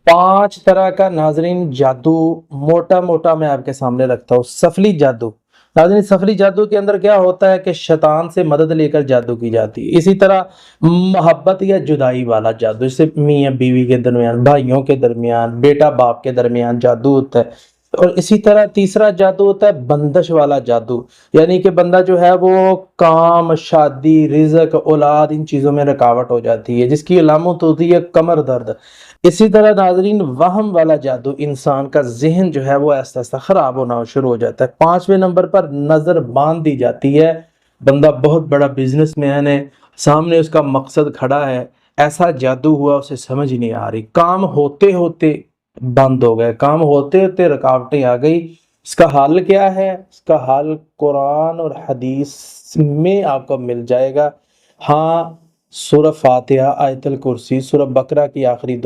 5 तरह का नाजरीन जादू मोटा मोटा मैं आपके सामने रखता हूँ। सफली जादू, नाजरीन सफली जादू के अंदर क्या होता है कि शैतान से मदद लेकर जादू की जाती है। इसी तरह मोहब्बत या जुदाई वाला जादू, जैसे मियाँ बीवी के दरमियान, भाइयों के दरमियान, बेटा बाप के दरमियान जादू होता है। और इसी तरह तीसरा जादू होता है बंदश वाला जादू, यानी कि बंदा जो है वो काम, शादी, रिज़्क, औलाद इन चीज़ों में रुकावट हो जाती है, जिसकी अलामत होती है कमर दर्द। इसी तरह नाजरीन वहम वाला जादू, इंसान का जहन जो है वो ऐसा ऐसा खराब होना शुरू हो जाता है। 5वें नंबर पर नजर बांध दी जाती है। बंदा बहुत बड़ा बिजनेसमैन है, सामने उसका मकसद खड़ा है, ऐसा जादू हुआ उसे समझ ही नहीं आ रही, काम होते होते बंद हो गए, काम होते होते रुकावटें आ गई। इसका हल क्या है? इसका हल कुरान और हदीस में आपको मिल जाएगा। हाँ, सूरह फातिहा, आयतल कुर्सी, सूरह बकरा की आखिरी